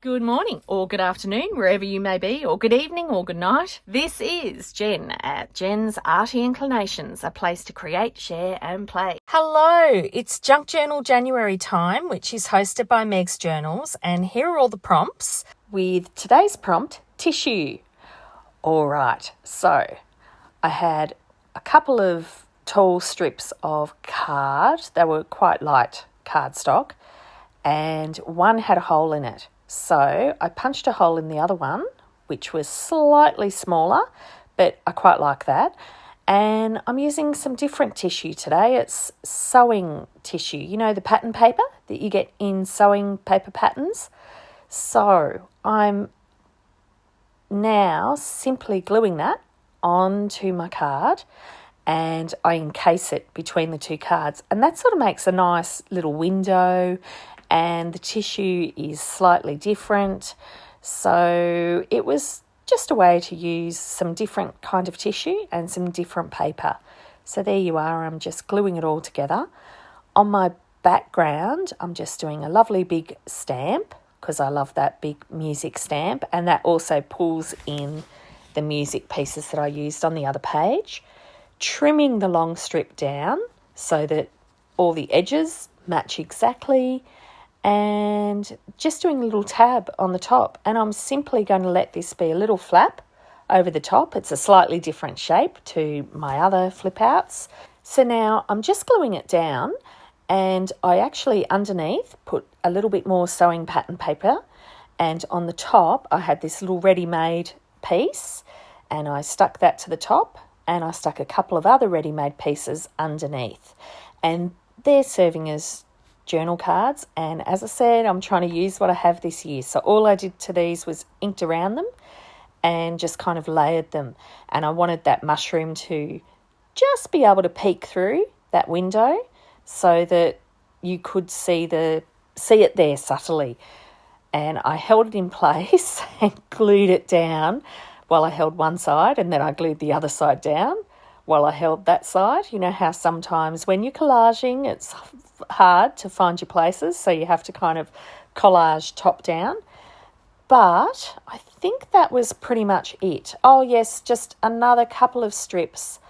Good morning or good afternoon, wherever you may be, or good evening or good night. This is Jen at JensArtyInclinations, a place to create, share and play. Hello, it's Junk Journal January time, which is hosted by Meg's Journals, and here are all the prompts with today's prompt, tissue. All right, so I had a couple of tall strips of card. They were quite light cardstock, and one had a hole in it. So I punched a hole in the other one, which was slightly smaller, but I quite like that. And I'm using some different tissue today. It's sewing tissue, you know, the pattern paper that you get in sewing paper patterns. So I'm now simply gluing that onto my card, and I encase it between the two cards, and that sort of makes a nice little window, and the tissue is slightly different. So it was just a way to use some different kind of tissue and some different paper. So there you are, I'm just gluing it all together. On my background, I'm just doing a lovely big stamp because I love that big music stamp, and that also pulls in the music pieces that I used on the other page. Trimming the long strip down so that all the edges match exactly, and just doing a little tab on the top, and I'm simply going to let this be a little flap over the top. It's a slightly different shape to my other flip outs. So now I'm just gluing it down, and I actually underneath put a little bit more sewing pattern paper, and on the top I had this little ready-made piece, and I stuck that to the top, and I stuck a couple of other ready-made pieces underneath, and they're serving as journal cards. And as I said, I'm trying to use what I have this year. So all I did to these was inked around them and just kind of layered them. And I wanted that mushroom to just be able to peek through that window so that you could see it there subtly. And I held it in place and glued it down while I held one side, and then I glued the other side down while I held that side. You know how sometimes when you're collaging, it's hard to find your places, so you have to kind of collage top down. But I think that was pretty much it. Oh yes, just another couple of strips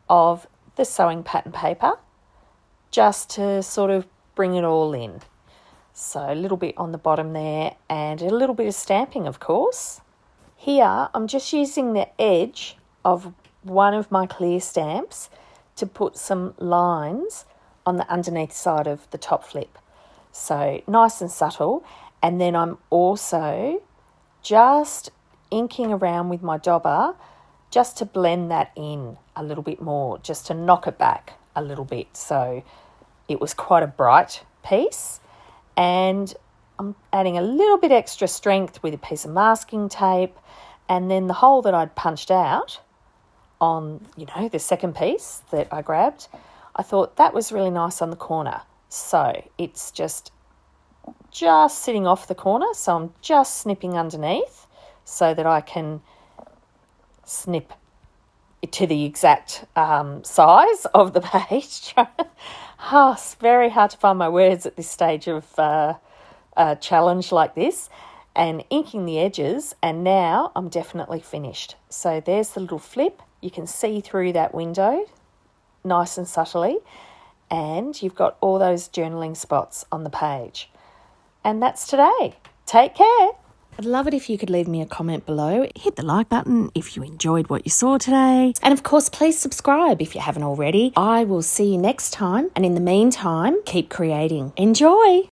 of the sewing pattern paper just to sort of bring it all in. So a little bit on the bottom there, and a little bit of stamping, of course. Here I'm just using the edge of one of my clear stamps to put some lines on the underneath side of the top flip. So nice and subtle. And then I'm also just inking around with my dauber just to blend that in a little bit more, just to knock it back a little bit. So it was quite a bright piece, and I'm adding a little bit extra strength with a piece of masking tape, and then the hole that I'd punched out on, you know, the second piece that I grabbed, I thought that was really nice on the corner. So it's just sitting off the corner, so I'm just snipping underneath so that I can snip it to the exact size of the page. It's very hard to find my words at this stage of a challenge like this. And inking the edges, and now I'm definitely finished. So there's the little flip. You can see through that window nice and subtly, and you've got all those journaling spots on the page. And that's today. Take care. I'd love it if you could leave me a comment below. Hit the like button if you enjoyed what you saw today. And of course, please subscribe if you haven't already. I will see you next time. And in the meantime, keep creating. Enjoy.